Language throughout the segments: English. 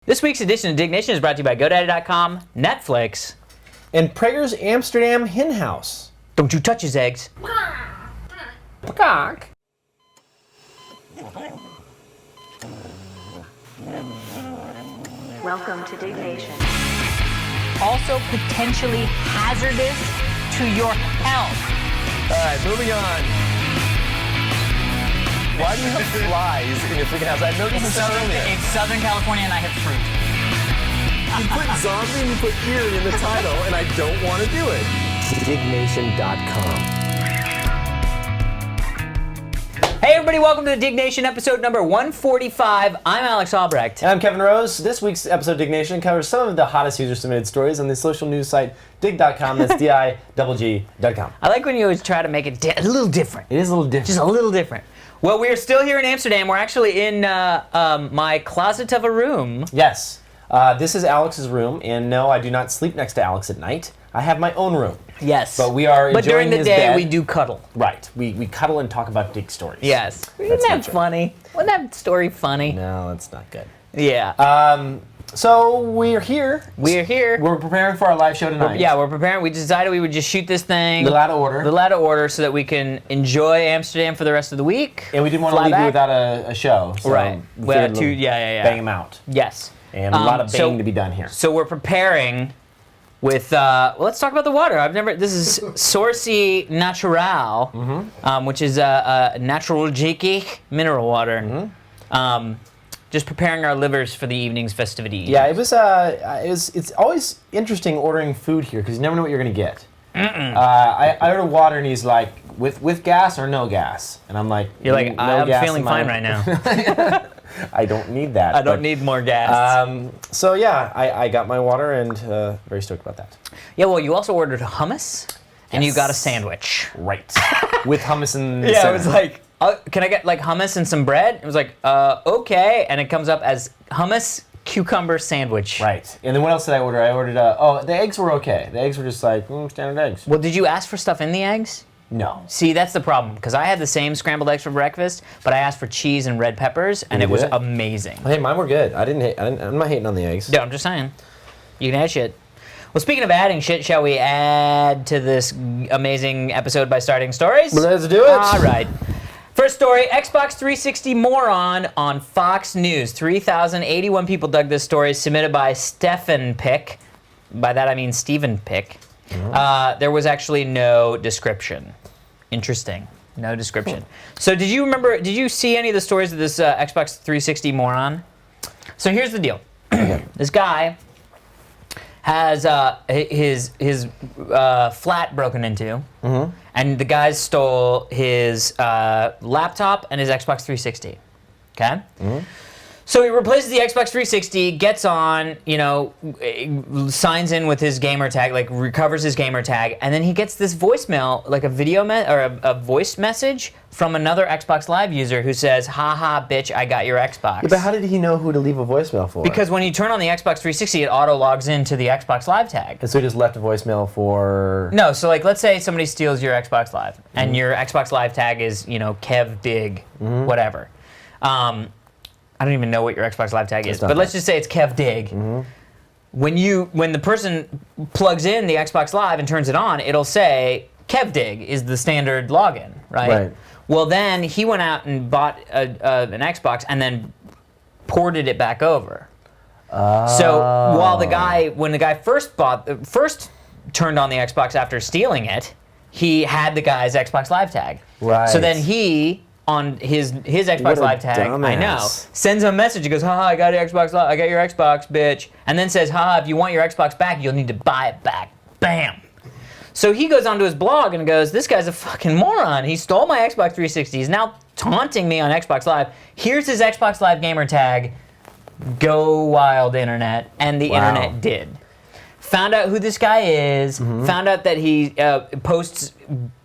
This week's edition of Diggnation is brought to you by GoDaddy.com, Netflix, and Prager's Amsterdam Hen House. Don't you touch his eggs. Peacock. Welcome to Diggnation. Also potentially hazardous to your health. All right, moving on. Why do you have flies in your freaking house? I noticed this earlier. It's Southern California and I have fruit. You put zombie and you put eerie in the title, and I don't want to do it. Diggnation.com. Hey everybody, welcome to the Diggnation episode number 145. I'm Alex Albrecht. And I'm Kevin Rose. This week's episode of Diggnation covers some of the hottest user-submitted stories on the social news site dig.com. That's digg.com. I like when you always try to make it a little different. It is a little different. Just a little different. Well, we are still here in Amsterdam. We're actually in my closet of a room. Yes. This is Alex's room, and no, I do not sleep next to Alex at night. I have my own room. Yes. But we are But during enjoying the his day, bed. we do cuddle. Right. We cuddle and talk about dig stories. Yes. Isn't that funny? Wasn't that story funny? No, that's not good. Yeah. So we're here. We're here. We're preparing for our live show tonight. Yeah, we're preparing. We decided we would just shoot this thing. Little out of order. Little out of order so that we can enjoy Amsterdam for the rest of the week. And we didn't want to Fly leave back. you without a show. So Right. we Well, figured we'll bang them out. Yes. And a lot of banging so- to be done here. So we're preparing with, let's talk about the water. This is Sourcey Natural, which is a natural jiki mineral water. Just preparing our livers for the evening's festivities. Yeah, it's always interesting ordering food here because you never know what you're going to get. I order water and he's like, with gas or no gas? And I'm like, You're like, no I'm gas feeling in my- fine right now. I don't need that. I don't need more gas. So yeah, I got my water and very stoked about that. Yeah, well, you also ordered hummus, and you got a Yes. sandwich. Right. With hummus in the Yeah, center. it was like, can I get like hummus and some bread? It was like, okay, and it comes up as hummus cucumber sandwich. Right. And then what else did I order? I ordered, the eggs were okay. The eggs were just like, standard eggs. Well, did you ask for stuff in the eggs? No. See, that's the problem, because I had the same scrambled eggs for breakfast, but I asked for cheese and red peppers, and You it was did? amazing. Hey, mine were good. I'm not hating on the eggs. No, I'm just saying. You can add shit. Well, speaking of adding shit, shall we add to this amazing episode by starting stories? Let's do it. All right. First story, Xbox 360 Moron on Fox News. 3,081 people dug this story, submitted by Stephen Pick. By that I mean Stephen Pick. There was actually no description. Interesting. No description. So did you see any of the stories of this Xbox 360 Moron? So here's the deal. This guy has his flat broken into, and the guys stole his laptop and his Xbox 360. Okay? So he replaces the Xbox 360, gets on, signs in with his gamer tag, like recovers his gamer tag, and then he gets this voicemail, like a video or a voice message from another Xbox Live user who says, "Haha, bitch, I got your Xbox." Yeah, but how did he know who to leave a voicemail for? Because when you turn on the Xbox 360, it auto logs into the Xbox Live tag. And so he just left a voicemail for... No, so like let's say somebody steals your Xbox Live, and your Xbox Live tag is, Kev Dig, whatever. I don't even know what your Xbox Live tag is, but let's just say it's Kev Dig. When the person plugs in the Xbox Live and turns it on, it'll say Kev Dig is the standard login, right? Well, then he went out and bought an Xbox and then ported it back over. So when the guy first turned on the Xbox after stealing it, he had the guy's Xbox Live tag. Right. So then he, on his Xbox What a Live tag, I know, dumbass. sends him a message. He goes, "Haha, I got your Xbox Live. I got your Xbox, bitch." And then says, "Haha, if you want your Xbox back, you'll need to buy it back." Bam. So he goes onto his blog and goes, "This guy's a fucking moron. He stole my Xbox 360. He's now taunting me on Xbox Live. Here's his Xbox Live gamer tag. Go wild, internet." And the internet did. Found out who this guy is. Found out that he posts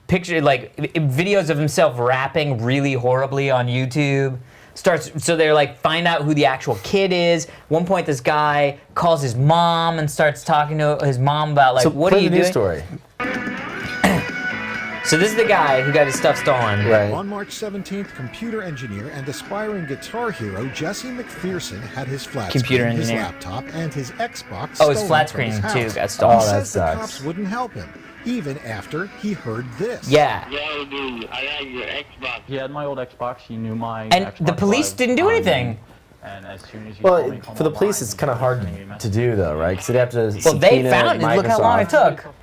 videos of himself rapping really horribly on YouTube. So they're like, find out who the actual kid is. One point, this guy calls his mom and starts talking to his mom about like, what are you doing? Story. So this is the guy who got his stuff stolen. Right. On March 17th, computer engineer and aspiring guitar hero Jesse McPherson had his flat Computer screen, his engineer. laptop, and his Xbox Oh, his stolen flat from his screen, too, house. got stolen. Oh, He that says the sucks. cops wouldn't help him, even after he heard this. Yeah. Yo, dude, I got your Xbox. He had my old Xbox. He knew my And Xbox the police Live didn't do on anything. me, And as soon as he Well, saw me come for the police, online, it's kind of hard he sent me a to message. do, though, right? Because they'd have to Well, they subpoena found it. Look how long it Microsoft. took.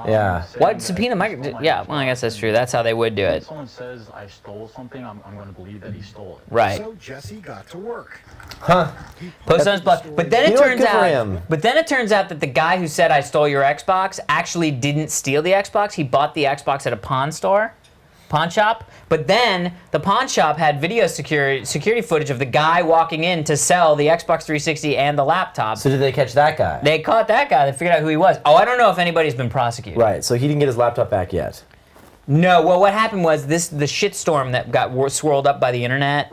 Yeah. What subpoena? Yeah, well, I guess that's true. That's how they would do When it. someone says I stole something, I'm going to believe that he stole it. Right. So Jesse got to work. Huh. Post on his blog. But then You it know what? turns Good for out. him. But then it turns out that the guy who said I stole your Xbox actually didn't steal the Xbox. He bought the Xbox at a pawn shop. But then the pawn shop had video security footage of the guy walking in to sell the Xbox 360 and the laptop. So did they catch that guy? They caught that guy. They figured out who he was. Oh, I don't know if anybody's been prosecuted. Right. So he didn't get his laptop back yet. No, well, what happened was the shitstorm that got swirled up by the internet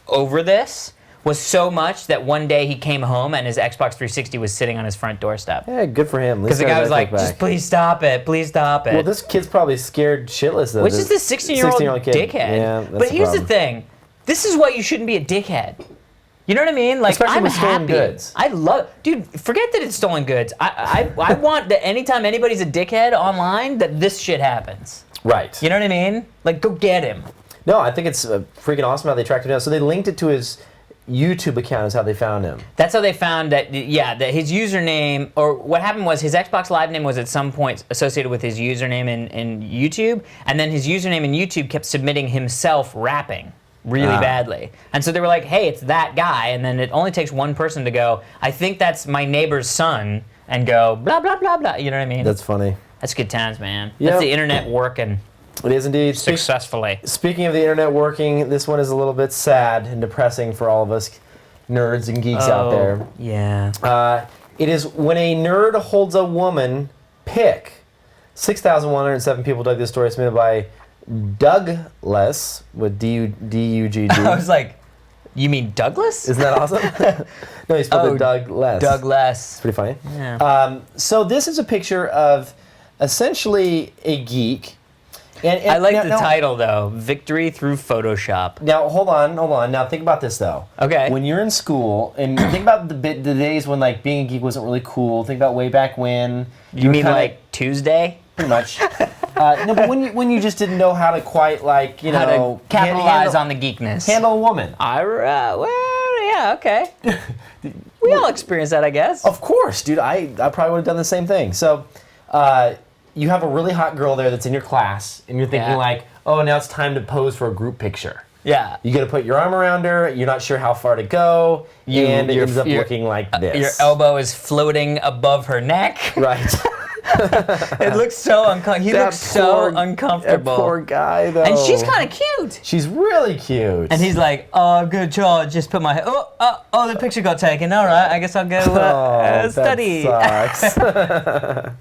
over this was so much that one day he came home and his Xbox 360 was sitting on his front doorstep. Yeah, good for him. Because the guy was like, just please stop it, please stop it. Well, this kid's probably scared shitless, though. Which is this 16-year-old kid. dickhead. Yeah, that's but the here's the problem. thing. This is why you shouldn't be a dickhead. You know what I mean? Like, Especially I'm with stolen happy. goods. I love, dude, forget that it's stolen goods. I want that anytime anybody's a dickhead online, that this shit happens. Right. You know what I mean? Like, go get him. No, I think it's freaking awesome how they tracked him down. So they linked it to his YouTube account is how they found him. That's how they found that, yeah, that his username, or what happened was his Xbox Live name was at some point associated with his username in YouTube, and then his username in YouTube kept submitting himself rapping really badly. And so they were like, hey, it's that guy, and then it only takes one person to go, I think that's my neighbor's son, and go, blah, blah, blah, blah, you know what I mean? That's funny. That's good times, man. Yep. That's the internet working It is indeed. successfully. Speaking of the internet working, this one is a little bit sad and depressing for all of us nerds and geeks out there. Yeah. It is when a nerd holds a woman pick. 6,107 people dug this story, submitted by Douglas with D-U-G-G. I was like, you mean Douglas? Isn't that awesome? No, he spelled it Douglas. Douglas. Pretty funny. Yeah. So this is a picture of essentially a geek. And I like now, the now- title though, Victory Through Photoshop. Now hold on. Now think about this though. Okay. When you're in school, and think about the days when like being a geek wasn't really cool. Think about way back when. You were mean kinda- like Tuesday? pretty much? No, but when you just didn't know how to quite like How to capitalize on the geekness. handle a woman. Well, yeah, okay. We all experience that, I guess. Of course, dude. I probably would have done the same thing. So, you have a really hot girl there that's in your class, and you're thinking Yeah. like, oh, now it's time to pose for a group picture. Yeah. You got to put your arm around her. You're not sure how far to go, and it ends up looking like this. Your elbow is floating above her neck. Right. It looks so uncomfortable. He looks so uncomfortable. That poor guy, though. And she's kind of cute. She's really cute. And he's like, oh, good job. Just put my, oh, the picture got taken. All right, I guess I'll go study. That sucks.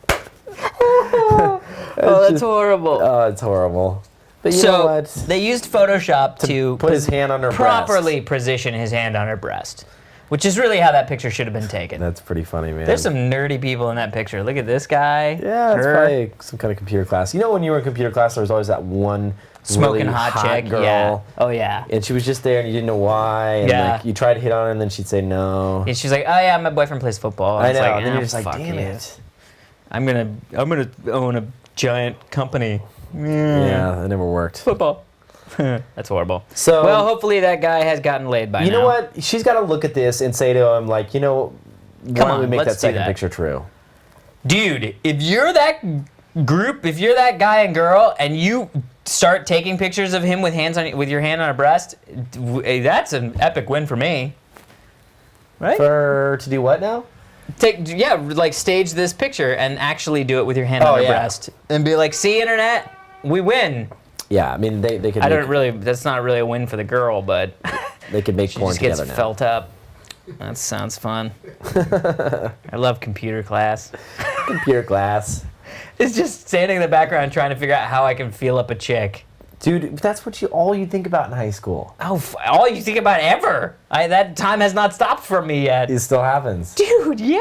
Oh, that's horrible. Oh, it's horrible. But you know So what? they used Photoshop to put his hand on her properly position his hand on her breast, which is really how that picture should have been taken. That's pretty funny, man. There's some nerdy people in that picture. Look at this guy. Yeah, it's her, probably some kind of computer class. You know, when you were in computer class, there was always that one smoking really hot chick. girl. Yeah. Oh yeah. And she was just there, and you didn't know why. And Yeah. like, you tried to hit on her, and then she'd say no. And she's like, oh yeah, my boyfriend plays football. And I it's know. like, and then "Ah, you're just like, fuck damn you. it. I'm gonna own a giant company. Yeah, that never worked. Football. That's horrible. So, Well, hopefully that guy has gotten laid by now. you know what? She's got to look at this and say to him, like, you know, why don't we on, make let's that do second that. picture true? Dude, if you're that group, if you're that guy and girl, and you start taking pictures of him with your hand on her breast, that's an epic win for me. Right? To do what now? Stage this picture and actually do it with your hand on her breast, and be like, "See, internet, we win." Yeah, I mean, they could. That's not really a win for the girl, but They could make she porn just gets together now. felt up. That sounds fun. I love computer class. Computer class. It's just standing in the background trying to figure out how I can feel up a chick. Dude, that's what all you think about in high school. Oh, all you think about ever. That time has not stopped for me yet. It still happens. Dude, yeah.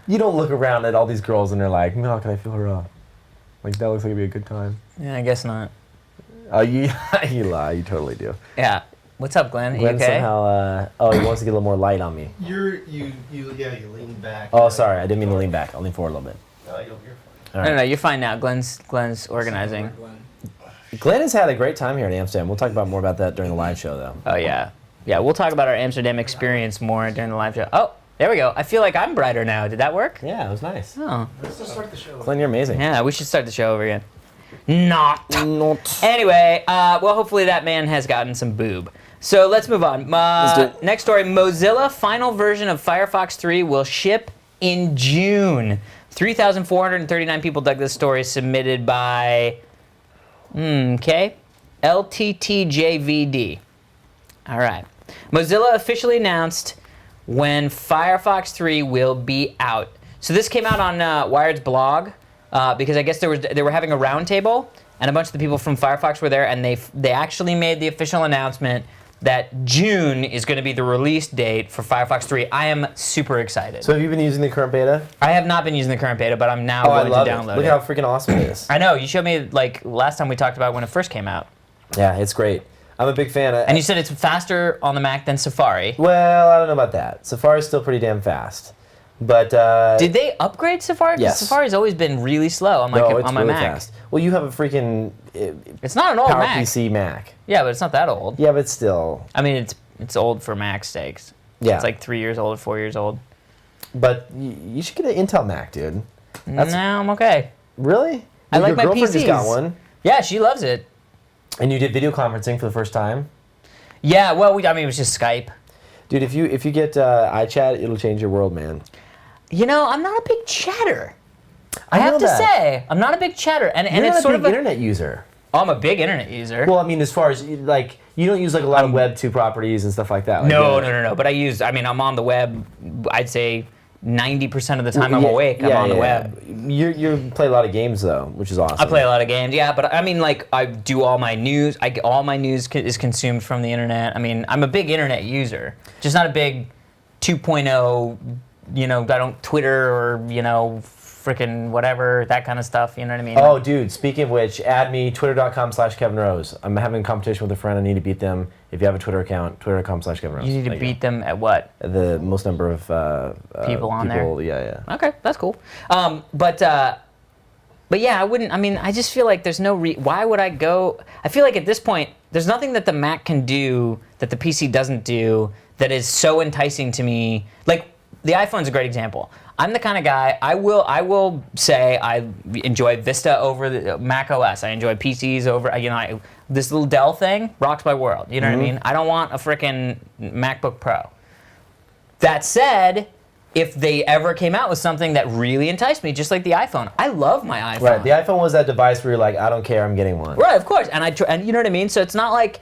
You don't look around at all these girls and they're like, no, can I feel her up? Like, that looks like it'd be a good time. Yeah, I guess not. Oh, you lie. You totally do. Yeah. What's up, Glenn? Are you Glenn okay? somehow, he wants to get a little more light on me. You lean back. Oh, sorry. I didn't mean to lean back. I'll lean forward a little bit. No, you're All No, right. no, you're fine now. Glenn's organizing. Glenn has had a great time here in Amsterdam. We'll talk about more about that during the live show, though. Oh, yeah. Yeah, we'll talk about our Amsterdam experience more during the live show. Oh, there we go. I feel like I'm brighter now. Did that work? Yeah, it was nice. Oh. Let's just start the show. Glenn, you're amazing. Yeah, we should start the show over again. Not. Not. Anyway, well, hopefully that man has gotten some boob. So let's move on. Let's do it. Next story, Mozilla final version of Firefox 3 will ship in June. 3,439 people dug this story, submitted by, LTTJVD. All right. Mozilla officially announced when Firefox 3 will be out. So this came out on Wired's blog because I guess they were having a roundtable, and a bunch of the people from Firefox were there, and they actually made the official announcement that June is going to be the release date for Firefox 3. I am super excited. So have you been using the current beta? I have not been using the current beta, but I'm now I going love to it. download Look it. how freaking awesome it is. I know, you showed me like last time we talked about when it first came out. Yeah, it's great. I'm a big fan. And you said it's faster on the Mac than Safari. Well, I don't know about that. Safari's still pretty damn fast. But Did they upgrade Safari? 'Cause Yes. Safari's always been really slow on my, no, it's on my really Mac. fast. Well, you have a freaking It's not an old Mac. PowerPC Mac. Yeah, but it's not that old. Yeah, but still. I mean, it's old for Mac sakes. Yeah. It's like 3 years old or 4 years old. But you should get an Intel Mac, dude. No, I'm okay. Really? I like Your my girlfriend just got PCs. one. Yeah, she loves it. And you did video conferencing for the first time? Yeah, well, I mean, it was just Skype. Dude, if you get iChat, it'll change your world, man. You know, I'm not a big chatter. I know have to that. say, I'm not a big chatter, and You're it's not sort a of big internet user. Oh, I'm a big internet user. Well, I mean, as far as like, you don't use like a lot of Web 2 properties and stuff like that. Like, No. But I'm on the web. I'd say 90% of the time I'm awake. I'm on the web. You play a lot of games though, which is awesome. I play a lot of games, yeah. But I mean, like, I do all my news. All my news is consumed from the internet. I mean, I'm a big internet user, just not a big 2.0. I don't Twitter or frickin' whatever, that kind of stuff, you know what I mean? Oh, dude, speaking of which, add me, twitter.com/Kevin Rose. I'm having a competition with a friend. I need to beat them. If you have a Twitter account, twitter.com/Kevin Rose. You need to There beat them at what? the most number of People on there? Yeah. Okay, that's cool. But yeah, I wouldn't. I mean, I just feel like there's no. Why would I go? I feel like at this point, there's nothing that the Mac can do that the PC doesn't do that is so enticing to me. Like the iPhone's a great example. I'm the kind of guy. I will say I enjoy Vista over the Mac OS. I enjoy PCs over. This little Dell thing rocks my world. You know what I mean? I don't want a frickin' MacBook Pro. That said, if they ever came out with something that really enticed me, just like the iPhone, I love my iPhone. Right, the iPhone was that device where you're like, I don't care, I'm getting one. Right, of course, and you know what I mean. So it's not like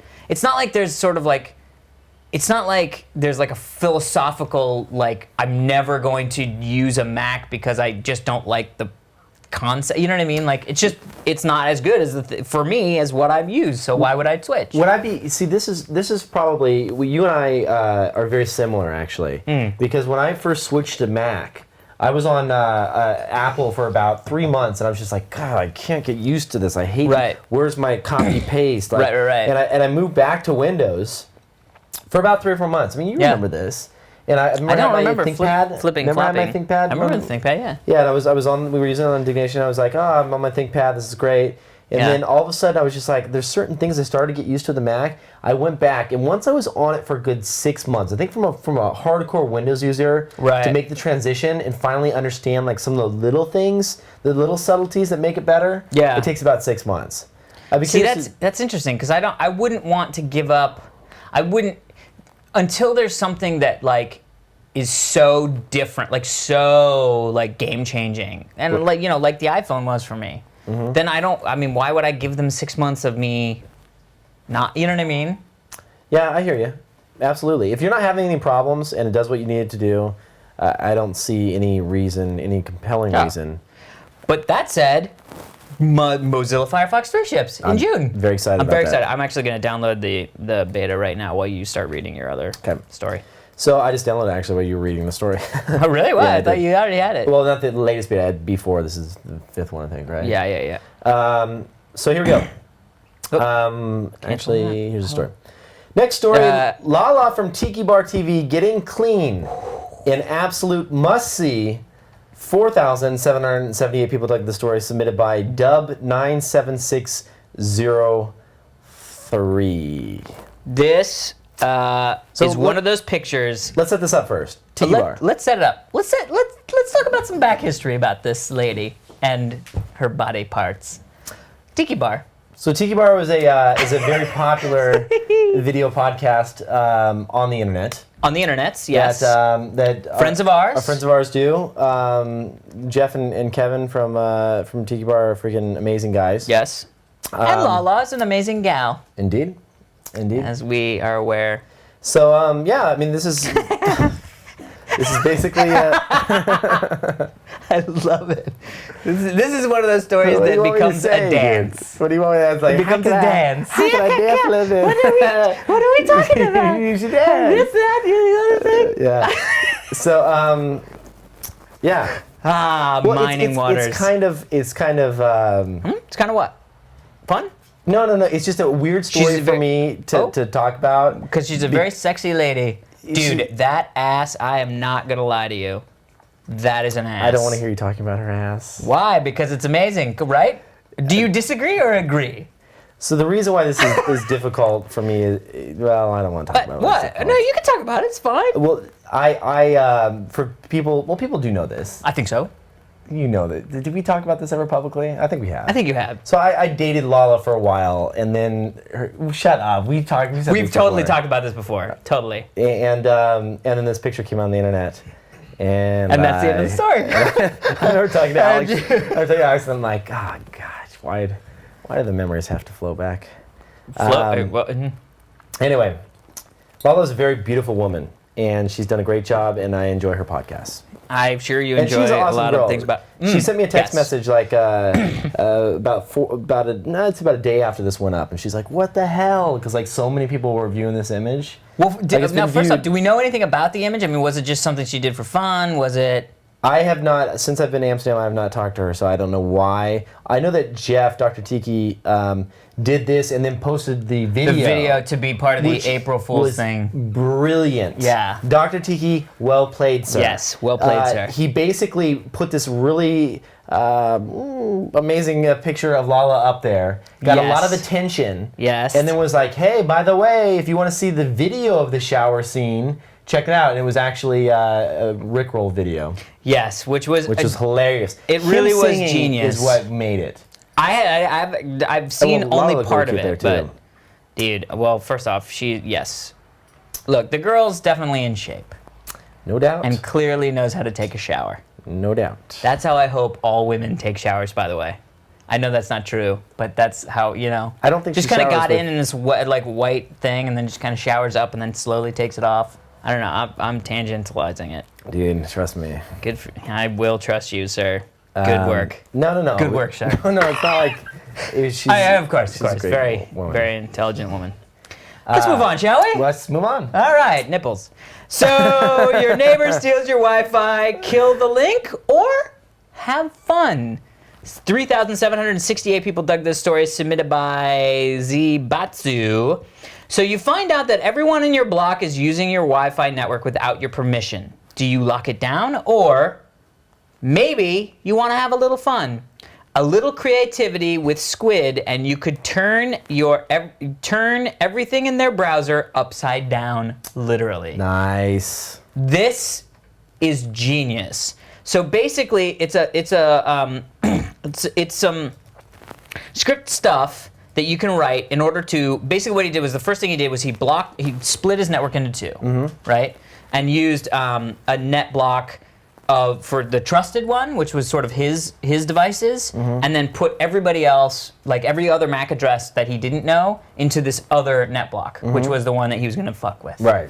there's sort of like, it's not like there's like a philosophical like I'm never going to use a Mac because I just don't like the concept. You know what I mean? Like it's not as good as for me as what I've used. So why would I switch? Would I be? See, this is probably you and I are very similar actually, because when I first switched to Mac, I was on Apple for about 3 months, and I was just like, God, I can't get used to this. I hate it. Where's my copy paste? Like, Right. And I moved back to Windows for about 3 or 4 months. I mean, you remember this. And I don't remember ThinkPad. flipping, remember flopping. I had my ThinkPad? I remember the ThinkPad, yeah. Yeah, and I was on. We were using it on Diggnation. I was like, I'm on my ThinkPad. This is great. And then all of a sudden, I was just like, there's certain things I started to get used to the Mac. I went back, and once I was on it for a good 6 months, I think from a hardcore Windows user to make the transition and finally understand like some of the little things, the little subtleties that make it better. Yeah, it takes about 6 months. See, that's interesting because I wouldn't want to give up. I wouldn't until there's something that like is so different, like so like game changing, and like like the iPhone was for me. Then I mean, why would I give them 6 months of me not, you know what I mean? Yeah, I hear you. Absolutely. If you're not having any problems and it does what you need it to do, I don't see any compelling reason. But that said, Mozilla Firefox 3 ships in June. Very excited about that. I'm very excited. I'm actually going to download the beta right now while you start reading your other story. So I just downloaded it actually while you were reading the story. Oh, really? What? Yeah, I I thought did. you already had it. Well, not the latest beta. I had before. This is the 5th one, I think, right? Yeah. So here we go. Actually, here's a story. Next story, Lala from Tiki Bar TV getting clean. An absolute must-see. 4,778 people dug the story, submitted by Dub97603. This is one of those pictures. Let's set this up first. Tiki Bar. Let's set it up. Let's talk about some back history about this lady and her body parts. Tiki Bar. So Tiki Bar is a very popular video podcast on the internet. On the internets, yes. That friends of ours. Friends of ours do. Jeff and Kevin from Tiki Bar are freaking amazing guys. Yes. And Lala is an amazing gal. Indeed. As we are aware. So yeah, I mean this is this is basically. I love it. This is one of those stories that becomes a dance. Dude? What do you want me to say? It becomes a dance. How can I dance a little bit? What are we talking about? You should dance. This, that, the other thing. Yeah. So yeah. Well, mining waters. It's kind of. It's kind of what? Fun? No. It's just a weird story for me to talk about. Because she's a very sexy lady. Dude, that ass, I am not going to lie to you. That is an ass. I don't want to hear you talking about her ass. Why? Because it's amazing, right? Do you disagree or agree? So the reason why this is difficult for me is, well, I don't want to talk about it. What? No, you can talk about it. It's fine. Well, for people, people do know this. I think so. You know that. Did we talk about this ever publicly? I think we have. I think you have. So I dated Lala for a while, and then shut up. We've totally talked about this before. Totally. And then this picture came on the internet, and that's the end of the story. I remember talking to Alex. And I'm like, oh gosh, why do the memories have to flow back? Anyway, Lala's a very beautiful woman, and she's done a great job, and I enjoy her podcast. I'm sure you enjoy she's an awesome a lot girl. of things about. She sent me a text message like it's about a day after this went up, and she's like, "What the hell?" Because like so many people were viewing this image. Well, now first off, do we know anything about the image? I mean, was it just something she did for fun? Was it? I have not, since I've been in Amsterdam, I have not talked to her, so I don't know why. I know that Jeff, Dr. Tiki, did this and then posted the video. The video to be part of the April Fool's thing. Brilliant. Yeah. Dr. Tiki, well played, sir. Yes, well played, sir. He basically put this really amazing picture of Lala up there. Got a lot of attention. Yes. And then was like, hey, by the way, if you want to see the video of the shower scene, check it out. And it was actually a Rickroll video. Yes, which was hilarious. It really was genius. Is what made it. I've seen only part of it, but too. Dude, well, first off, look, the girl's definitely in shape. No doubt. And clearly knows how to take a shower. No doubt. That's how I hope all women take showers, by the way. I know that's not true, but that's how, I don't think just kind of got in this white thing and then just kind of showers up and then slowly takes it off. I don't know. I'm tangentializing it. Dude, trust me. I will trust you, sir. Good work. No. Good work, sir. No, it's not like... Of course. Very intelligent woman. Let's move on, shall we? Let's move on. All right, nipples. So your neighbor steals your Wi-Fi, kill the link, or have fun. 3,768 people dug this story, submitted by Zibatsu. So you find out that everyone in your block is using your Wi-Fi network without your permission. Do you lock it down, or maybe you want to have a little fun? A little creativity with Squid, and you could turn everything in their browser upside down, literally. Nice. This is genius. So basically, it's some script stuff that you can write in order to. Basically, what he did was the first thing he did was he split his network into two, right, and used a net block for the trusted one, which was sort of his devices, and then put everybody else, like every other MAC address that he didn't know, into this other net block, which was the one that he was going to fuck with. Right.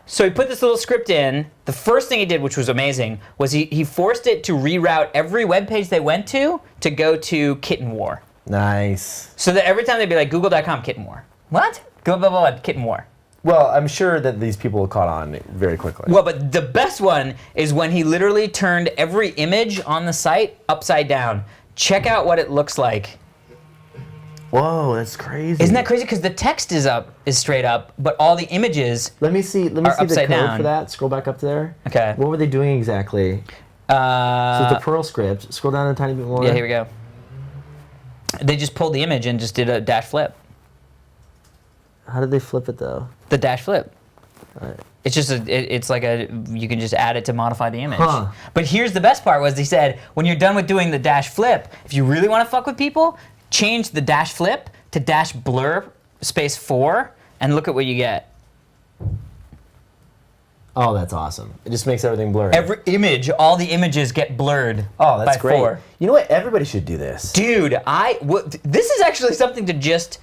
So he put this little script in. The first thing he did, which was amazing, was he forced it to reroute every web page they went to go to Kitten War. Nice. So that every time they'd be like, google.com, Kitten War. What? Go blah, blah, blah, Kitten War. Well, I'm sure that these people caught on very quickly. Well, but the best one is when he literally turned every image on the site upside down. Check out what it looks like. Whoa, that's crazy. Isn't that crazy? Because the text is straight up, but all the images Let me see the upside code down. for that. Scroll back up there. Okay. What were they doing exactly? So it's a Perl script. Scroll down a tiny bit more. Yeah, here we go. They just pulled the image and just did a dash flip. How did they flip it though? The dash flip. Right. It's just it's like you can just add it to modify the image. Huh. But here's the best part was he said, when you're done with doing the dash flip, if you really want to fuck with people, change the dash flip to dash blur space 4 and look at what you get. Oh, that's awesome. It just makes everything blurry. Every image, all the images get blurred. Oh, that's by great. 4. You know what? Everybody should do this. Dude, this is actually something to just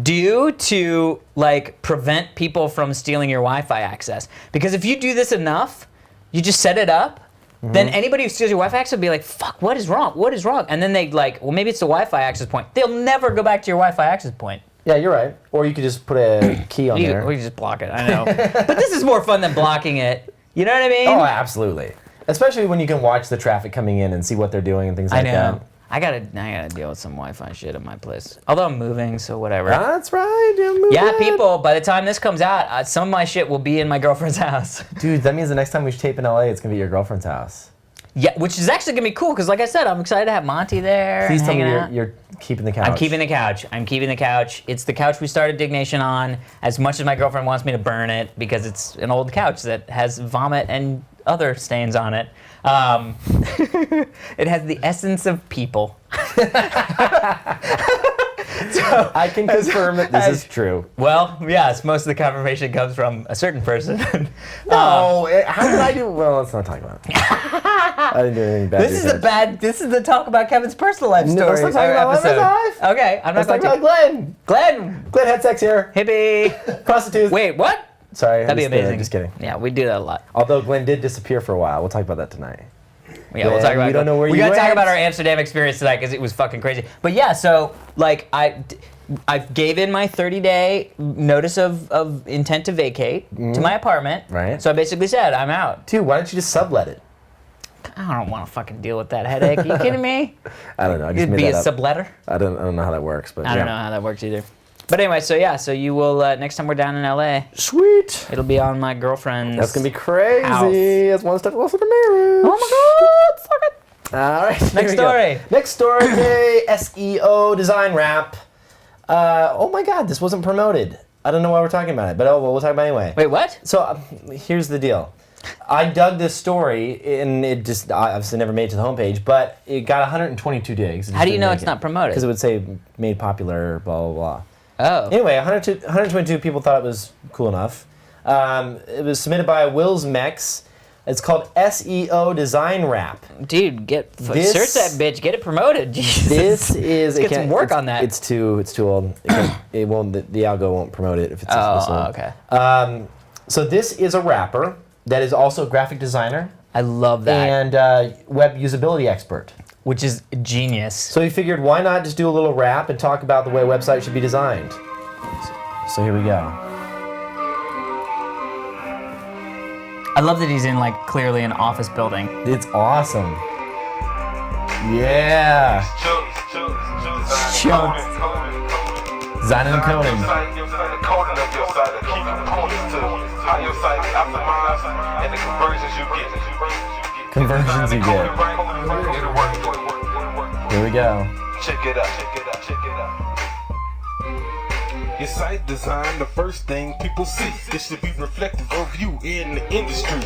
do to like prevent people from stealing your Wi-Fi access. Because if you do this enough, you just set it up, then anybody who steals your Wi-Fi access will be like, fuck, what is wrong? What is wrong? And then they like, well, maybe it's the Wi-Fi access point. They'll never go back to your Wi-Fi access point. Yeah, you're right. Or you could just put a key on there. Or you just block it, I know. But this is more fun than blocking it. You know what I mean? Oh, absolutely. Especially when you can watch the traffic coming in and see what they're doing and things like I know. that. I gotta deal with some Wi-Fi shit at my place. Although I'm moving, so whatever. That's right. Yeah, people, by the time this comes out, some of my shit will be in my girlfriend's house. Dude, that means the next time we tape in LA, it's going to be at your girlfriend's house. Yeah, which is actually going to be cool, because like I said, I'm excited to have Monty there. Please tell me hanging out. you're keeping the couch. I'm keeping the couch. I'm keeping the couch. It's the couch we started Diggnation on, as much as my girlfriend wants me to burn it, because it's an old couch that has vomit and other stains on it. It has the essence of people. So, I can confirm that this is true. well, yes, most of the confirmation comes from a certain person. No, how did I do? Well, let's not talk about it. I didn't do anything bad. This is the talk about Kevin's personal life No, story. let's not talk about my episode. personal life. Okay, I'm not Let's talk going about to. Glenn. Glenn, Glenn had sex here. hippie. Prostitutes. Wait, what? Sorry. That'd be amazing. Just kidding. Yeah, we do that a lot. Although Glenn did disappear for a while. We'll talk about that tonight. Yeah, we'll talk about. We don't know where we you gotta talk went. about our Amsterdam experience tonight because it was fucking crazy. But yeah, so like I gave in my 30-day notice of intent to vacate to my apartment. Right. So I basically said I'm out. Dude, why don't you just sublet it? I don't want to fucking deal with that headache. Are you kidding me? I don't know. I just You'd made be a that up. subletter. I don't know how that works, but I don't know how that works either. But anyway, so yeah, so you will next time we're down in LA, Sweet. it'll be on my girlfriend's. That's gonna be crazy. house. That's one step closer to marriage. Oh my god! Fuck it. All right. Next here we go. story. Next story. Okay, SEO Design Rap. Oh my God, this wasn't promoted. I don't know why we're talking about it, but we'll talk about it anyway. Wait, what? So here's the deal. I dug this story, and it just obviously never made it to the homepage, but it got 122 digs. How do you know it's not promoted? Because it would say made popular, blah, blah, blah. Oh. Anyway, 122 people thought it was cool enough. It was submitted by Will's Mex. It's called SEO Design Rap. Dude, search that bitch, get it promoted. Jesus. This is Let's get some work on that. It's too old. It won't. The algo won't promote it if it's this old. Okay. So this is a rapper that is also a graphic designer I love that. and web usability expert. Which is genius. So he figured, why not just do a little rap and talk about the way websites should be designed? So here we go. I love that he's in like clearly an office building. It's awesome. Yeah. Designing and coding. Conversions you get. Here we go. Check it out. Your site design, the first thing people see. It should be reflective of you in the industry.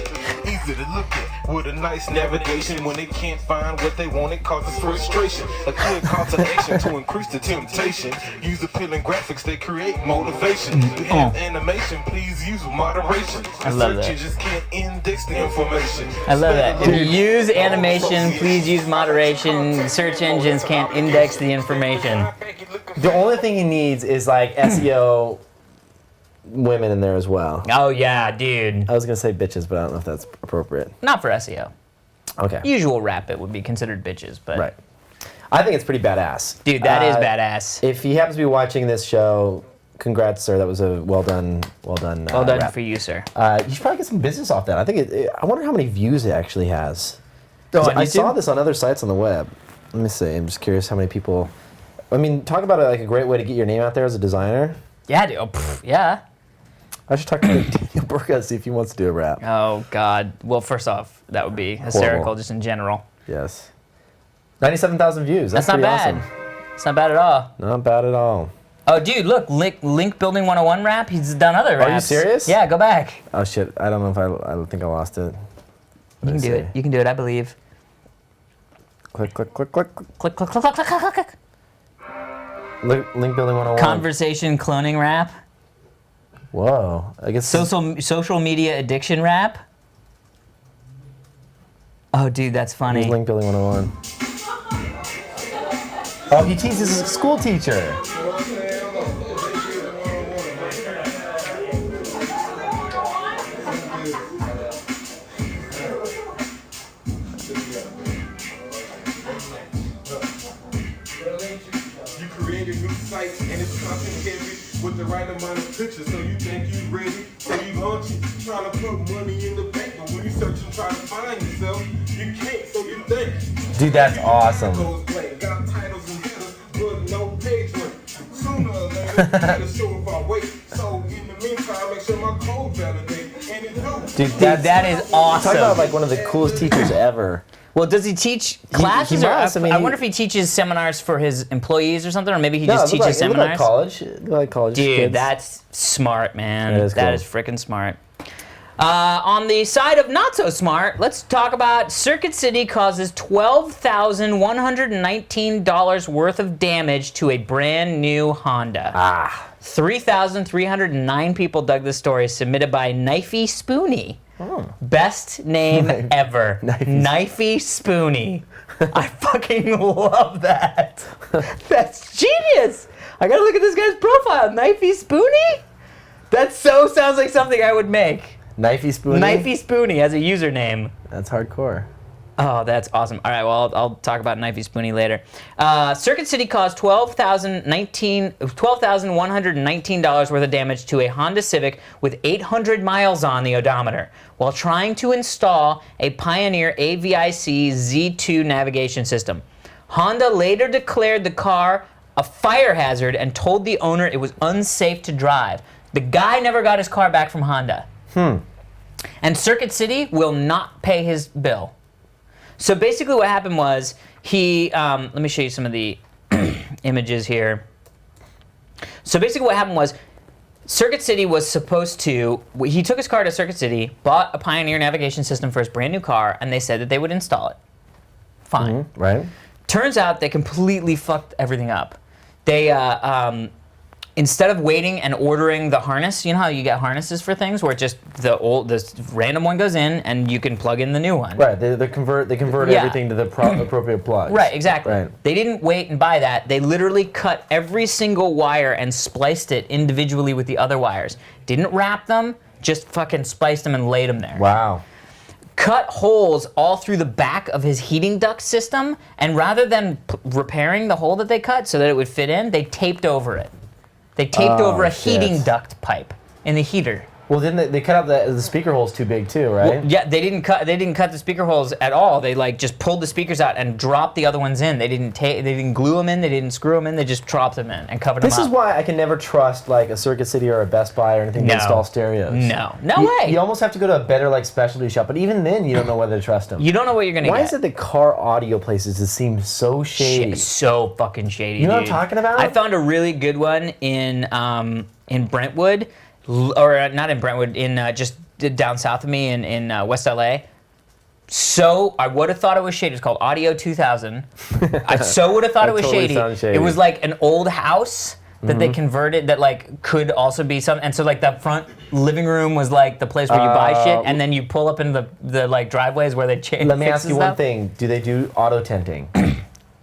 Easy to look at with a nice navigation. When they can't find what they want, it causes frustration. A clear call to action to increase the temptation. Use appealing graphics, they create motivation. To have animation, please use moderation. I love Search that. engines can't index the information. I love that. If you use animation, please use moderation. Search engines can't index the information. The only thing he needs is like SEO women in there as well. Oh yeah, dude. I was gonna say bitches, but I don't know if that's appropriate. Not for SEO. Okay. Usual rap it would be considered bitches, but Right. I think it's pretty badass. dude, that is badass. If he happens to be watching this show, Congrats, sir. That was a well done. Well done rap. for you, sir. You should probably get some business off that. I think I wonder how many views it actually has. Oh, on I YouTube? saw this on other sites on the web. Let me see. I'm just curious how many people. I mean, talk about like a great way to get your name out there as a designer. Yeah, dude. Yeah. I should talk to Daniel Burka, see if he wants to do a rap. Oh, God. Well, first off, that would be hysterical just in general. Yes. 97,000 views. That's not pretty bad. awesome. It's not bad at all. Not bad at all. Oh, dude, look. Link Building 101 rap. He's done other raps. Are you serious? Yeah, go back. Oh, shit. I don't know if I think I lost it. You can do it. You can do it, I believe. Click, click, click, click. Click, click, click, click, click, click, click. Link Building 101. Conversation cloning rap. Whoa. I guess. Social media addiction rap. Oh, dude, that's funny. Here's Link Building 101. Oh, he teaches a school teacher. You create a new site and it's content heavy with the right amount of pictures. So you think you ready, so you launch it, trying to put money in the bank. But when you search and try to find yourself, you can't, so you think. Dude, that's awesome. Got titles and headers, but no page rank. Sooner or later, you gotta show if I wait. So in the meantime, make sure my code validates. And it do. Dude, that is awesome. Talk about like one of the coolest teachers ever. Well, does he teach classes? He must. I wonder if he teaches seminars for his employees or something, or maybe he just teaches it looked seminars. like college. It looked like college Dude, kids. that's smart, man. That is cool. That is freaking smart. On the side of not so smart, let's talk about Circuit City causes $12,119 worth of damage to a brand new Honda. 3,309 people dug this story, submitted by Knifey Spoonie. Best name ever. Knifey Spoonie. I fucking love that. That's genius. I gotta look at this guy's profile. Knifey Spoonie? That so sounds like something I would make. Knifey Spoonie? Knifey Spoonie as a username. That's hardcore. Oh, that's awesome. All right, well, I'll talk about Knifey Spoonie later. Circuit City caused $12,119 worth of damage to a Honda Civic with 800 miles on the odometer while trying to install a Pioneer AVIC Z2 navigation system. Honda later declared the car a fire hazard and told the owner it was unsafe to drive. The guy never got his car back from Honda. And Circuit City will not pay his bill. So basically what happened was he, let me show you some of the images here. So basically what happened was Circuit City was supposed to, he took his car to Circuit City, bought a Pioneer navigation system for his brand new car, and they said that they would install it. Fine. Right. Turns out they completely fucked everything up. They, instead of waiting and ordering the harness, you know how you get harnesses for things where just this random one goes in and you can plug in the new one. Right. They convert everything to the appropriate plugs. Right, exactly. Right. They didn't wait and buy that. They literally cut every single wire and spliced it individually with the other wires. Didn't wrap them, just fucking spliced them and laid them there. Wow. Cut holes all through the back of his heating duct system, and rather than repairing the hole that they cut so that it would fit in, they taped over it. They taped over a heating duct pipe in the heater. Well, didn't they cut out the speaker holes too big too, right? Well, yeah, they didn't cut the speaker holes at all. They like just pulled the speakers out and dropped the other ones in. They didn't glue them in. They didn't screw them in. They just dropped them in and covered them up. This is why I can never trust like a Circuit City or a Best Buy or anything to install stereos. No way. You almost have to go to a better like specialty shop, but even then you don't know whether to trust them. You don't know what you're gonna get. Why is it the car audio places that seem so shady? So fucking shady. You know dude. what I'm talking about? I found a really good one in Brentwood. Or not in Brentwood, in just down south of me in West LA. So I would have thought it was shady. It's called Audio 2000. I so would have thought it was totally shady. sounds shady. It was like an old house that they converted that like could also be some. And so like the front living room was like the place where you buy shit, and then you pull up into the like driveways where they change. Let me ask you one thing: do they do auto tinting?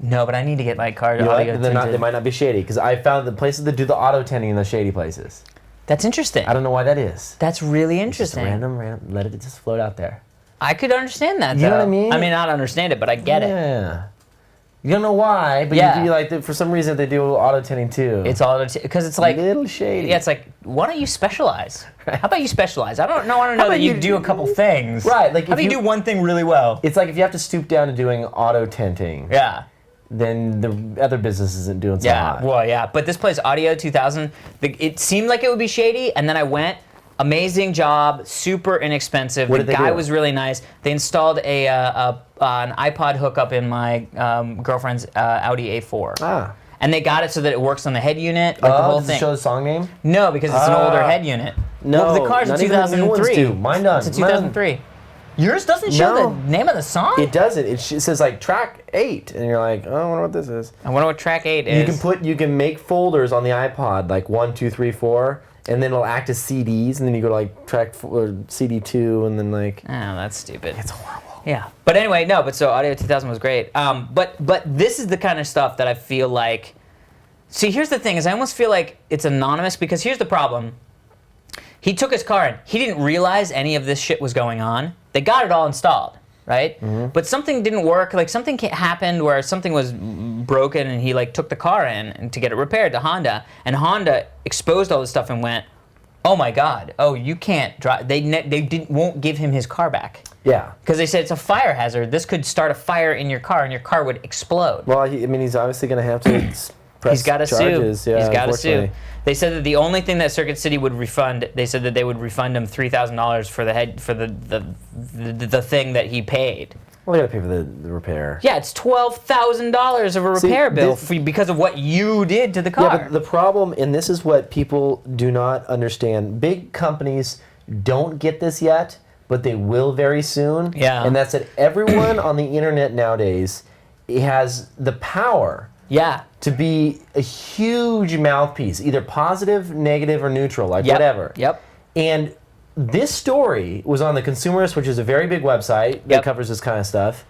No, but I need to get my car to You know audio what? tinted. They might not be shady because I found the places that do the auto tinting in the shady places. That's interesting. I don't know why that is. That's really Just interesting. random. Let it just float out there. I could understand that, though. You know what I mean? I mean, not understand it, but I get it. Yeah. You don't know why, but Yeah. you like for some reason they do auto tinting too. It's all because it's like a little shady. Yeah, it's like, why don't you specialize? How about you specialize? I don't know. I don't know about that you you- do a couple things. Right, like how if about you you- do one thing really well? It's like if you have to stoop down to doing auto tinting, Yeah. then the other business isn't doing so Yeah, hot. well, yeah. But this place, Audio 2000, it seemed like it would be shady, and then I went. Amazing job, super inexpensive. What The did they guy do? was really nice. They installed an iPod hookup in my girlfriend's Audi A4. Ah. And they got it so that it works on the head unit, like the whole does thing. it show the song name? No, because it's an older head unit. No, well, the car's a not even the new ones 2003. do. Mine does. It's a 2003. Yours doesn't show No. the name of the song? It doesn't. It says like track 8, and you're like, oh, I wonder what this is. I wonder what track 8 is. You can make folders on the iPod like 1, 2, 3, 4, and then it'll act as CDs, and then you go to like track CD 2, and then like. Oh, that's stupid. It's horrible. Yeah, but anyway, no. But so Audio 2000 was great. But this is the kind of stuff that I feel like. See, here's the thing: is I almost feel like it's anonymous because here's the problem. He took his car in. He didn't realize any of this shit was going on. They got it all installed, right? Mm-hmm. But something didn't work. Like something happened where something was broken, and he like took the car in to get it repaired to Honda, and Honda exposed all this stuff and went, "Oh my God! Oh, you can't drive." They won't give him his car back. Yeah. Because they said it's a fire hazard. This could start a fire in your car, and your car would explode. Well, he's obviously going to have to press He's got to charges. sue. Yeah, He's got to sue. unfortunately. They said that the only thing that Circuit City would refund, they said that they would refund him $3,000 for the thing that he paid. Well, they got to pay for the repair. Yeah, it's $12,000 of a See, repair bill this- because of what you did to the car. Yeah, but the problem, and this is what people do not understand, big companies don't get this yet, but they will very soon. Yeah. And that's that everyone on the internet nowadays has the power yeah. to be a huge mouthpiece, either positive, negative, or neutral, like Yep. whatever. Yep. And this story was on The Consumerist, which is a very big website that Yep. covers this kind of stuff.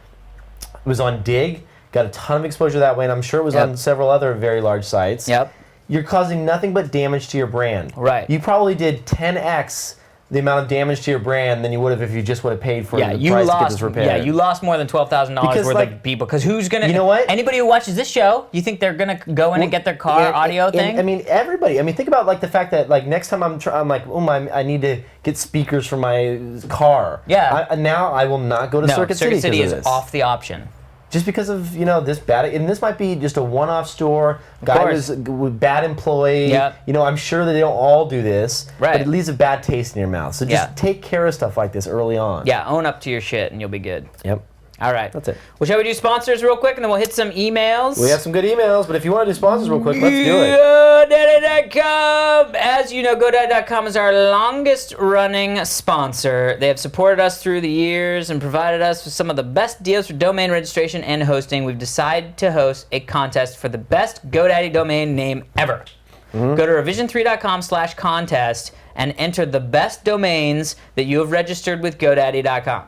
It was on Dig, got a ton of exposure that way, and I'm sure it was Yep. on several other very large sites. Yep. You're causing nothing but damage to your brand. Right. You probably did 10x the amount of damage to your brand than you would have if you just would have paid for the price to get this repaired. Yeah, you lost more than $12,000 Because, worth like, of people. Because who's gonna? You know what? Anybody who watches this show, you think they're gonna go in and get their car And- audio and- thing? I mean, everybody. I mean, think about like the fact that like next time I'm like, I need to get speakers for my car. Yeah. Now I will not go to no, Circuit City. 'cause is of this. off the option. Just because of this bad, and this might be just a one-off store. Guy course. was a bad employee. Yep. I'm sure that they don't all do this, Right. but it leaves a bad taste in your mouth. So just Yeah. take care of stuff like this early on. Yeah, own up to your shit and you'll be good. Yep. All right. That's it. Well, shall we do sponsors real quick and then we'll hit some emails? We have some good emails, but if you want to do sponsors real quick, let's do it. GoDaddy.com. As you know, GoDaddy.com is our longest running sponsor. They have supported us through the years and provided us with some of the best deals for domain registration and hosting. We've decided to host a contest for the best GoDaddy domain name ever. Go to revision3.com/contest and enter the best domains that you have registered with GoDaddy.com.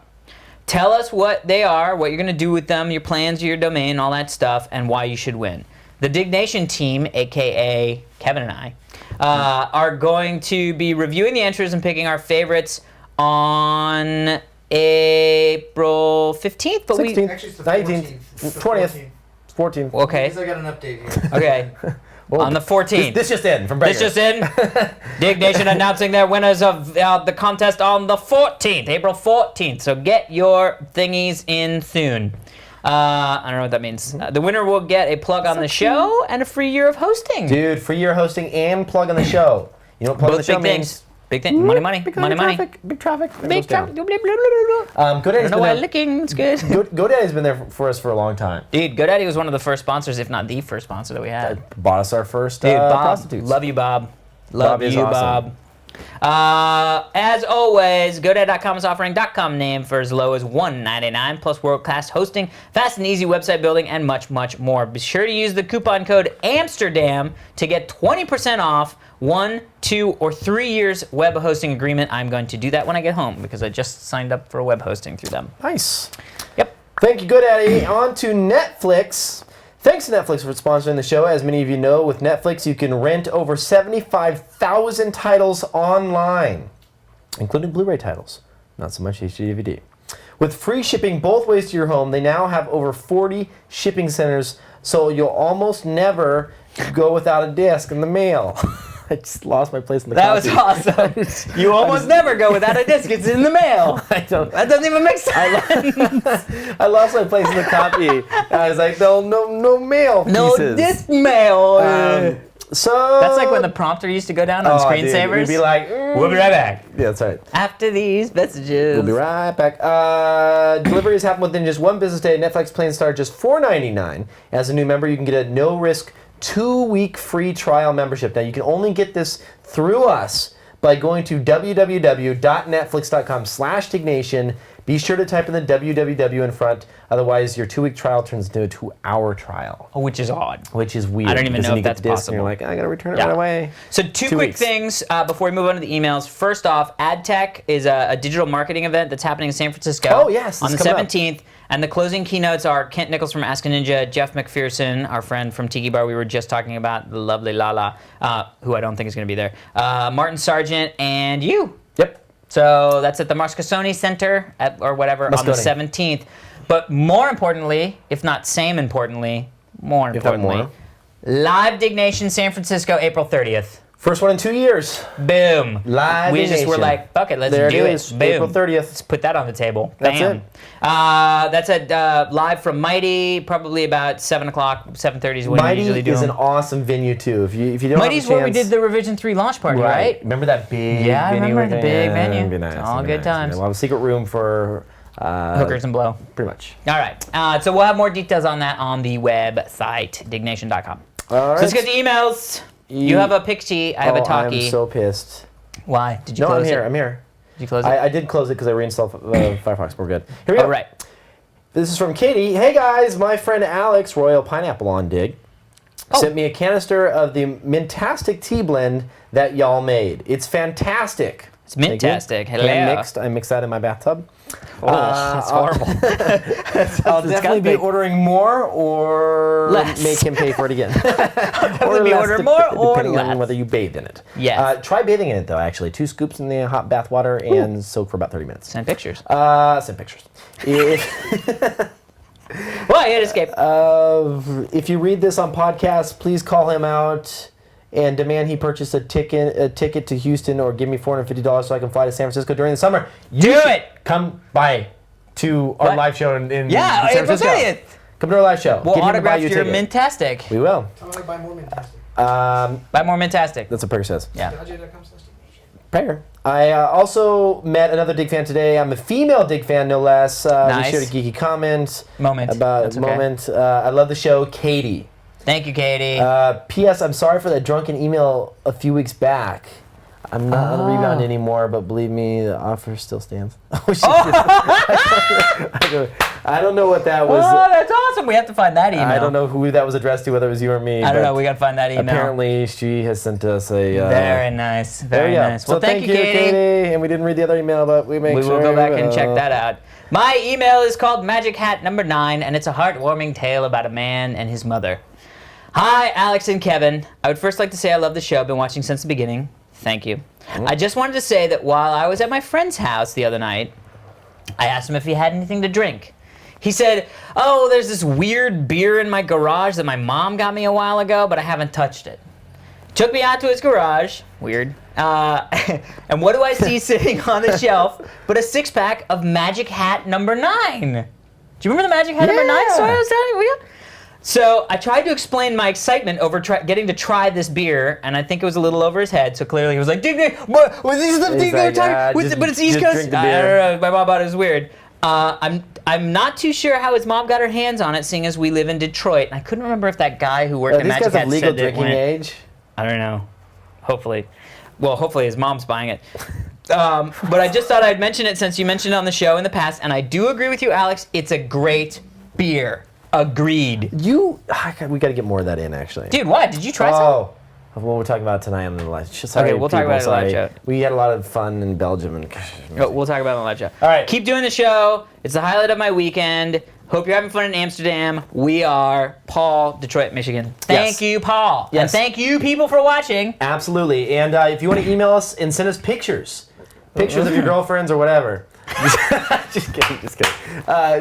Tell us what they are, what you're going to do with them, your plans, your domain, all that stuff, and why you should win. The Diggnation team, a.k.a. Kevin and I, are going to be reviewing the entries and picking our favorites on April 15th. But 16th, Actually, it's the 19th, 14th. It's the 20th, 14th. Okay. Because I got an update here. Okay. On the 14th. This just in from Breaker. This just in. Diggnation announcing their winners of the contest on the 14th, April 14th. So get your thingies in soon. I don't know what that means. The winner will get a plug on the show and a free year of hosting. Dude, free year hosting and plug on the show. You know what plug on the Both show big means? things. Big thing. Money, money, Big money, money. traffic, big traffic. that Big goes down. traffic. GoDaddy's I don't know why licking. It's good. GoDaddy's been there for us for a long time. Dude, GoDaddy was one of the first sponsors, if not the first sponsor that we had. Bought us our first Dude, Bob, prostitutes. love you, Bob. Love Bob is you, awesome. Bob. As always, GoDaddy.com is offering .com name for as low as $1.99 plus world-class hosting, fast and easy website building, and much, much more. Be sure to use the coupon code Amsterdam to get 20% off 1, 2, or 3 years web hosting agreement. I'm going to do that when I get home because I just signed up for web hosting through them. Nice. Yep. Thank you, GoDaddy. On to Netflix. Thanks to Netflix for sponsoring the show. As many of you know, with Netflix, you can rent over 75,000 titles online, including Blu-ray titles. Not so much HD DVD. With free shipping both ways to your home, they now have over 40 shipping centers, so you'll almost never go without a disc in the mail. I just lost my place in the That copy. was awesome. You almost never go without a disc. It's in the mail. That doesn't even make sense. I lost my place in the copy. I was like, no mail pieces. No disc mail. So That's like when the prompter used to go down on screensavers. We'd be like, We'll be right back. Yeah, that's right. After these messages. We'll be right back. Deliveries happen within just one business day. Netflix plans start just $4.99. As a new member, you can get a no-risk 2-week free trial membership. Now, you can only get this through us by going to www.netflix.com/Diggnation. Be sure to type in the www in front. Otherwise, your 2-week trial turns into a 2-hour trial. Which is odd. Which is weird. I don't even know Then if you get that's the disc and possible. you're like, I gotta return it right away. So two 2 quick weeks. things before we move on to the emails. First off, AdTech is a digital marketing event that's happening in San Francisco. Oh, yes, on the it's coming up. 17th. And the closing keynotes are Kent Nichols from Ask a Ninja, Jeff McPherson, our friend from Tiki Bar we were just talking about, the lovely Lala, who I don't think is going to be there, Martin Sargent, and you. Yep. So that's at the Moscone Center or whatever on the 17th. But more importantly, if not same importantly, more importantly, live Diggnation San Francisco, April 30th. First one in 2 years. Boom. Live We just were Diggnation. like, fuck it, let's There do it it. is, Boom. April 30th. Let's put that on the table. That's Bam. it. That's at live from Mighty, probably about 7 o'clock, 7:30 is when we usually Mighty do is an them. awesome venue too. If you don't Mighty's have a where we chance, did the Revision 3 launch party, right? Remember that big Yeah, I venue? remember the big venue. It'd be nice, It's all it'd be good nice. times. We'll have a secret room for Hookers and blow. pretty much. All right. So we'll have more details on that on the website, diggnation.com. All right. So let's get to emails. You have a Pixie, I have a Talkie. I'm so pissed. Why? Did you No, close I'm here. it? I'm here. Did you close it? I did close it because I reinstalled Firefox. We're good. Here we go. All right. This is from Katie. Hey guys, my friend Alex, Royal Pineapple on Dig, sent me a canister of the Mintastic tea blend that y'all made. It's fantastic. It's mintastic. Hello. Hand mixed. I mixed that in my bathtub. Oh, that's horrible. I'll definitely be disgusting. ordering more or Less. make him pay for it again. Definitely be ordering more or depending less. on whether you bathe in it. Yes. Try bathing in it though. Actually, 2 scoops in the hot bath water and soak for about 30 minutes. Send pictures. Send pictures. Well, you had escape. If you read this on podcast, please call him out and demand he purchase a ticket to Houston or give me $450 so I can fly to San Francisco during the summer. Do it. Come by to our What? live show in Yeah, San April Francisco. 30th. Come to our live show. We'll Get him to buy autograph you a your ticket. Mintastic. We will. Tell me to buy more Mintastic. Buy more Mintastic. That's what Perry says. Yeah. Dodger.com/Diggnation. Prayer. I also met another Dig fan today. I'm a female Dig fan, no less. Nice. We shared a geeky comment Moment. about That's a okay. moment. I love the show, Katie. Thank you, Katie. P.S. I'm sorry for that drunken email a few weeks back. I'm not on Rebound anymore, but believe me, the offer still stands. Oh, shit. I don't know what that was. Oh, that's awesome. We have to find that email. I don't know who that was addressed to, whether it was you or me. I don't but know. We got to find that email. Apparently, she has sent us a. Very nice. there Very we go. nice. Well, So thank you, Katie. And we didn't read the other email, but we make We sure will go back and will. check that out. My email is called Magic Hat Number 9, and it's a heartwarming tale about a man and his mother. Hi, Alex and Kevin. I would first like to say I love the show. I've been watching since the beginning. Thank you. I just wanted to say that while I was at my friend's house the other night, I asked him if he had anything to drink. He said, oh, there's this weird beer in my garage that my mom got me a while ago, but I haven't touched it. Took me out to his garage. Weird. And what do I see sitting on the shelf but a 6-pack of Magic Hat Number 9? Do you remember the Magic Hat Number 9 story I was telling you? So I tried to explain my excitement over getting to try this beer, and I think it was a little over his head. So clearly he was like, "Diggnation, what? This is the thing they were talking, but it's East Coast." I don't know. My mom thought it was weird. I'm not too sure how his mom got her hands on it, seeing as we live in Detroit. And I couldn't remember if that guy who worked at These Magic guys Hat have legal said that it drinking went. age. I don't know. Hopefully. Well, hopefully his mom's buying it. But I just thought I'd mention it since you mentioned it on the show in the past, and I do agree with you, Alex. It's a great beer. Agreed. We got to get more of that in, actually. Dude, what? Did you try some? Oh, well, we're talking about it tonight on the live show. Sorry, Okay, we'll talk about it on the live sorry. show. We had a lot of fun in Belgium. And Oh, we'll talk about it on the live show. All right. Keep doing the show. It's the highlight of my weekend. Hope you're having fun in Amsterdam. We are Paul, Detroit, Michigan. Thank Yes. you, Paul. Yes. And thank you, people, for watching. Absolutely. And if you want to email us and send us pictures of your girlfriends or whatever, Just kidding.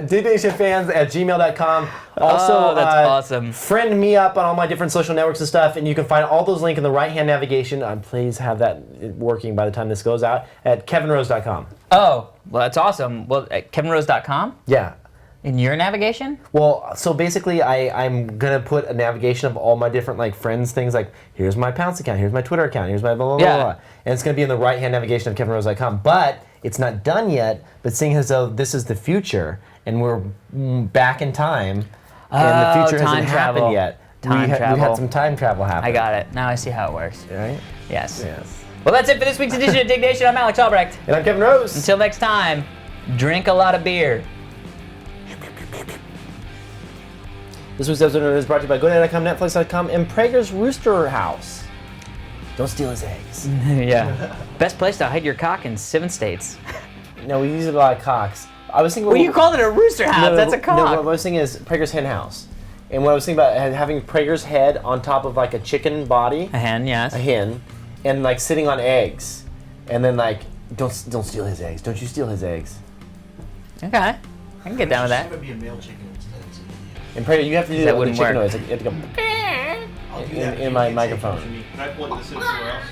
Diggnation@gmail.com. Also, that's awesome. Friend me up on all my different social networks and stuff, and you can find all those links in the right-hand navigation. Please have that working by the time this goes out at kevinrose.com. Oh, well, that's awesome. Well, at kevinrose.com? Yeah. In your navigation? Well, so basically, I'm gonna put a navigation of all my different like friends things. Like, here's my Pounce account, here's my Twitter account, here's my blah blah blah, blah. And it's gonna be in the right-hand navigation of kevinrose.com. But it's not done yet. But seeing as though this is the future and we're back in time, and the future hasn't happened yet, we had some time travel happen. I got it. Now I see how it works. Right? Yes. Yes. Well, that's it for this week's edition of Diggnation. I'm Alex Albrecht. And I'm Kevin Rose. Until next time, drink a lot of beer. This week's episode is brought to you by GoDaddy.com, Netflix.com, and Prager's Rooster House. Don't steal his eggs. Yeah. Best place to hide your cock in 7 states. No, we use a lot of cocks. I was thinking. Well, you called it a rooster house. That's a cock. No, what I was thinking is Prager's Hen House. And what I was thinking about having Prager's head on top of like a chicken body. A hen, yes. A hen. And like sitting on eggs. And then like, don't steal his eggs. Don't you steal his eggs. Okay. I can get down with that. It would be a male chicken instead. And Prager, you have to do that with the chicken wouldn't noise. Like, you have to go I'll do that. in my microphone. Can I plug this in somewhere else?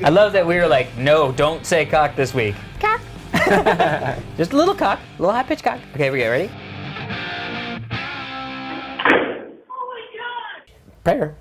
I love that we were like, no, don't say cock this week. Cock. Just a little cock, a little high-pitched cock. Okay, we get ready? Prager.